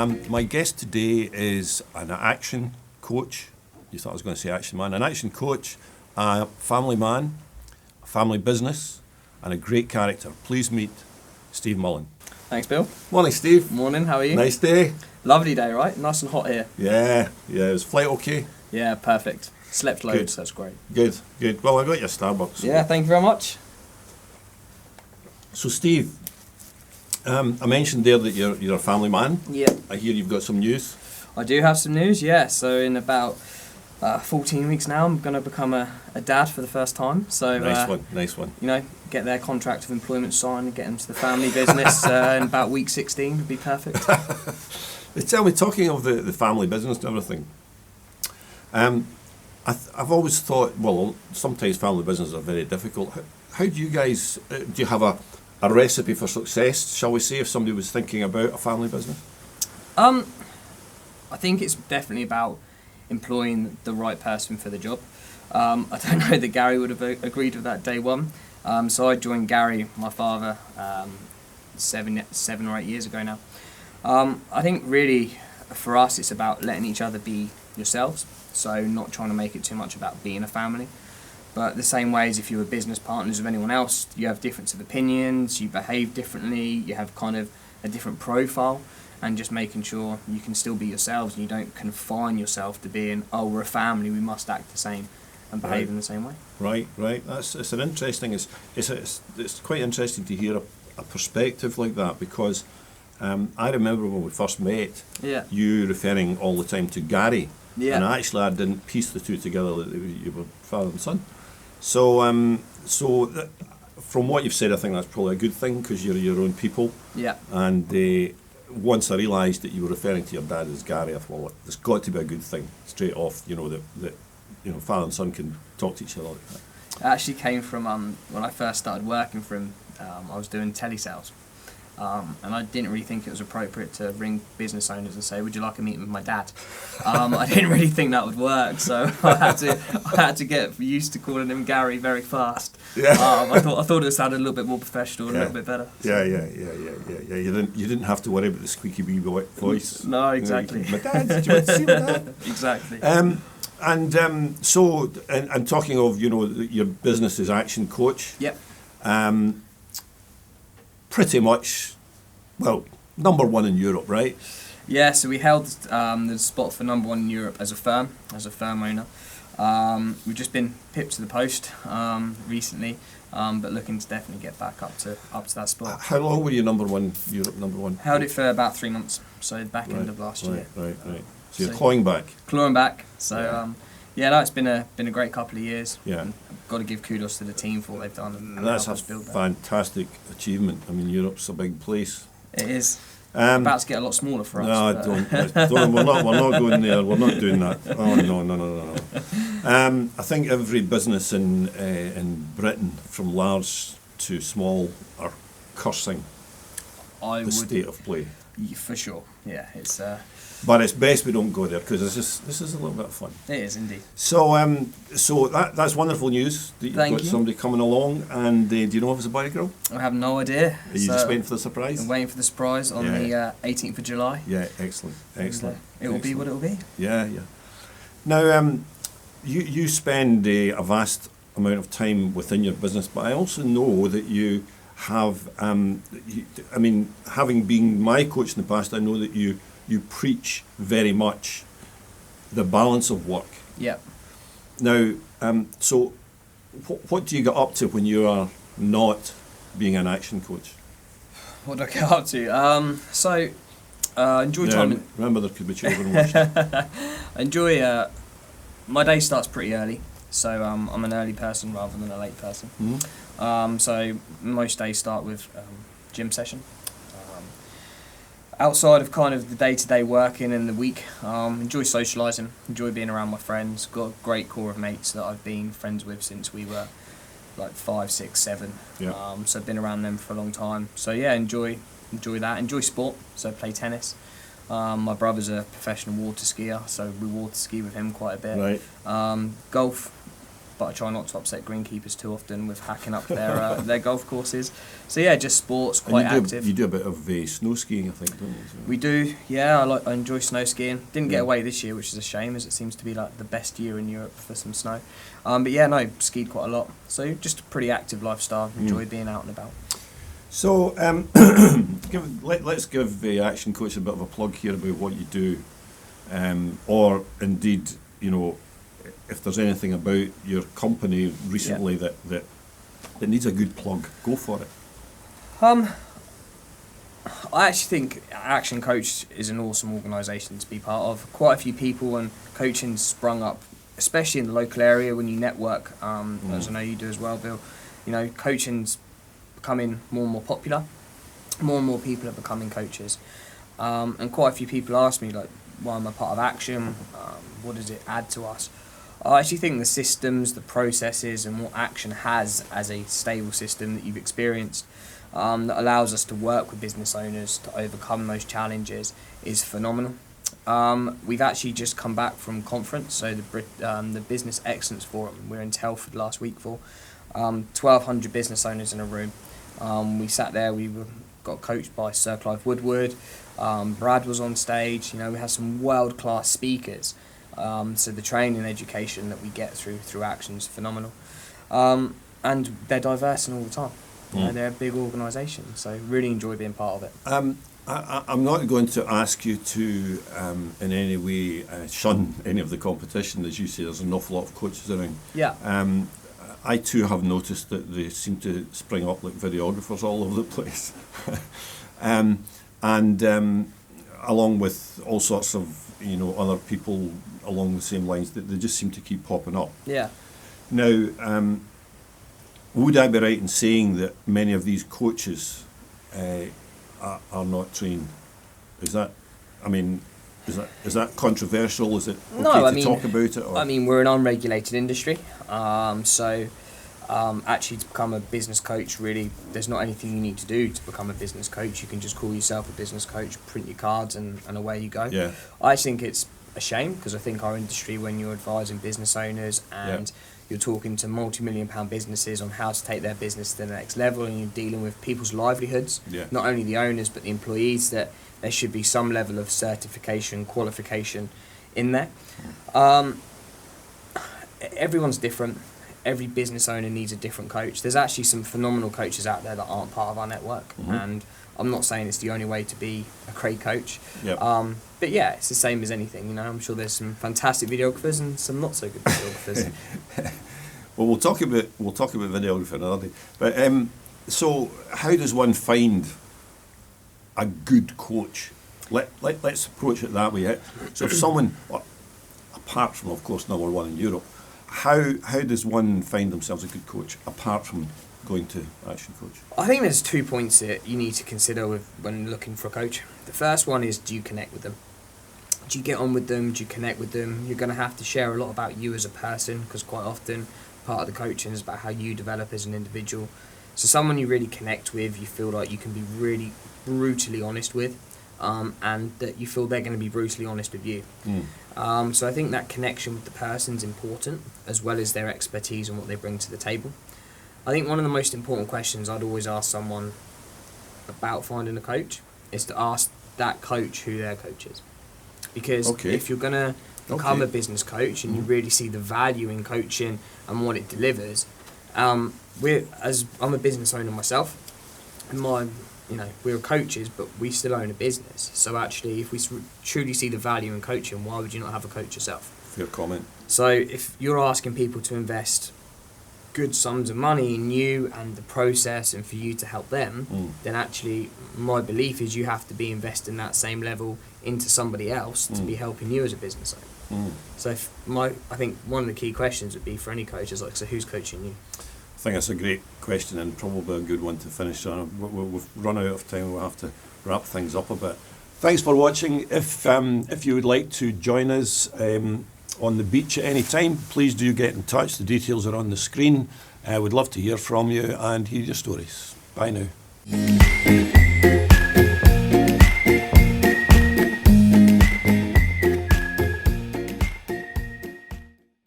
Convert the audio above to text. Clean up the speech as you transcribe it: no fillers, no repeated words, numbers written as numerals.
My guest today is an action coach. You thought I was going to say action man. An action coach, a family man, a family business, and a great character. Please meet Steve Mullins. Thanks, Bill. Morning, Steve. Morning, how are you? Nice day. Lovely day, right? Nice and hot here. Yeah. Was flight okay? Yeah, perfect. Slept loads, that's great. Good. Well, I got your Starbucks. Yeah, thank you very much. So, Steve, I mentioned there that you're a family man. Yeah. I hear you've got some news. I do have some news, yeah. So in about 14 weeks now, I'm going to become a dad for the first time. So Nice one. You know, get their contract of employment signed, get them to the family business in about week 16 would be perfect. Tell me, talking of the family business and everything, I've always thought, well, sometimes family businesses are very difficult. How do you guys, do you have a recipe for success, shall we say, if somebody was thinking about a family business? I think it's definitely about employing the right person for the job. I don't know that Gary would have agreed with that day one. So I joined Gary, my father, 7 or 8 years ago now. I think really for us it's about letting each other be yourselves, so not trying to make it too much about being a family. But the same way as if you were business partners with anyone else, you have difference of opinions, you behave differently, you have kind of a different profile, and just making sure you can still be yourselves and you don't confine yourself to being, oh, we're a family, we must act the same and behave in the same way. Right. It's an interesting. It's quite interesting to hear a perspective like that, because I remember when we first met, you referring all the time to Gary, and actually I didn't piece the two together that you were father and son. So from what you've said, I think that's probably a good thing, because you're your own people. Yeah. And once I realised that you were referring to your dad as Gary, I thought, well, it's got to be a good thing straight off. That father and son can talk to each other like that. It actually came from when I first started working for him. I was doing telesales. And I didn't really think it was appropriate to ring business owners and say, would you like a meeting with my dad? I didn't really think that would work, so I had to get used to calling him Gary very fast. Yeah. I thought it sounded a little bit more professional, a little bit better. So. Yeah. You didn't have to worry about the squeaky wee voice. No, exactly. My dad, do you want to see my dad? Exactly. And talking of, your business is action coach. Yep. Pretty much, well, number one in Europe, right? Yeah, so we held the spot for number one in Europe as a firm owner. We've just been pipped to the post recently, but looking to definitely get back up to that spot. How long were you number one, Europe number one? Held it for about 3 months, so back end of last year. Right. So you're clawing back. So it's been a great couple of years. Yeah. And I've got to give kudos to the team for what they've done. And that's a fantastic achievement. I mean, Europe's a big place. It is. About to get a lot smaller for us. No, don't. We're not going there. We're not doing that. Oh no. I think every business in Britain, from large to small, are cursing the state of play. For sure. Yeah, it's. But it's best we don't go there, because this is a little bit of fun. It is indeed. So that's wonderful news that you've got somebody coming along. And do you know if it's a boy or girl? I have no idea. Are you just waiting for the surprise? I'm waiting for the surprise on the 18th of July. Yeah, excellent. It will be what it will be. Yeah. Now, you spend a vast amount of time within your business, but I also know that you have, having been my coach in the past, I know that you preach very much the balance of work. Yeah. Now, so what do you get up to when you are not being an action coach? What do I get up to? Enjoy time. Remember, there could be children watching. Enjoy. My day starts pretty early, so I'm an early person rather than a late person. Mm-hmm. So most days start with gym session. Outside of kind of the day-to-day working in the week, enjoy socialising, enjoy being around my friends. Got a great core of mates that I've been friends with since we were like 5, 6, 7. Yeah. So I've been around them for a long time. So yeah, enjoy that. Enjoy sport. So play tennis. My brother's a professional water skier, so we water ski with him quite a bit. Right. Golf. but I try not to upset greenkeepers too often with hacking up their golf courses. So yeah, just sports, quite active. You do a bit of snow skiing, I think, don't you? So. We do, yeah. I enjoy snow skiing. Didn't get away this year, which is a shame, as it seems to be like the best year in Europe for some snow. But yeah, no, skied quite a lot. So just a pretty active lifestyle. Enjoy being out and about. So let's give the Action Coach a bit of a plug here about what you do, or indeed, you know, if there's anything about your company recently that needs a good plug, go for it. I actually think Action Coach is an awesome organisation to be part of. Quite a few people and coaching sprung up, especially in the local area when you network, as I know you do as well, Bill. You know, coaching's becoming more and more popular. More and more people are becoming coaches. And quite a few people ask me, like, why am I part of Action? What does it add to us? I actually think the systems, the processes, and what Action has as a stable system that you've experienced that allows us to work with business owners to overcome those challenges is phenomenal. We've actually just come back from conference, so the Business Excellence Forum. We were in Telford last week for 1,200 business owners in a room. We sat there, got coached by Sir Clive Woodward, Brad was on stage, you know, we had some world-class speakers. So the training and education that we get through Action is phenomenal. And they're diverse and all the time. You know, they're a big organisation, so really enjoy being part of it. I'm not going to ask you to in any way shun any of the competition. As you say, there's an awful lot of coaches around. Yeah. I too have noticed that they seem to spring up like videographers all over the place. Along with all sorts of, you know, other people along the same lines, that they just seem to keep popping up. Yeah. Now, would I be right in saying that many of these coaches are not trained? Is that controversial? Is it okay to talk about it? Or? I mean, we're an unregulated industry, so actually to become a business coach, really, there's not anything you need to do to become a business coach. You can just call yourself a business coach, print your cards, and away you go. Yeah. I think it's a shame, because I think our industry, when you're advising business owners and you're talking to multi-million-pound businesses on how to take their business to the next level, and you're dealing with people's livelihoods, not only the owners but the employees, that there should be some level of certification, qualification in there. Everyone's different. Every business owner needs a different coach. There's actually some phenomenal coaches out there that aren't part of our network, and I'm not saying it's the only way to be a great coach. But yeah, it's the same as anything, you know. I'm sure there's some fantastic videographers and some not so good videographers. Well, we'll talk about videography another day. But so, how does one find a good coach? Let's approach it that way. So, if someone, apart from, of course, number one in Europe, how does one find themselves a good coach apart from going to Action Coach? I think there's 2 points that you need to consider when looking for a coach. The first one is, do you connect with them? Do you get on with them? Do you connect with them? You're going to have to share a lot about you as a person, because quite often part of the coaching is about how you develop as an individual. So someone you really connect with, you feel like you can be really brutally honest with, and that you feel they're going to be brutally honest with you. So I think that connection with the person is important, as well as their expertise and what they bring to the table. I think one of the most important questions I'd always ask someone about finding a coach is to ask that coach who their coach is. Because if you're going to become a business coach and you really see the value in coaching and what it delivers, I'm a business owner myself, and we're coaches, but we still own a business. So actually, if we truly see the value in coaching, why would you not have a coach yourself? Fair comment. So if you're asking people to invest good sums of money in you and the process and for you to help them, then actually my belief is you have to be investing that same level into somebody else to be helping you as a business owner. So I think one of the key questions would be for any coach is so who's coaching you? I think that's a great question and probably a good one to finish on. We've run out of time. We'll have to wrap things up a bit. Thanks for watching. If you would like to join us on the beach at any time, please do get in touch. The details are on the screen. We'd love to hear from you and hear your stories. Bye now.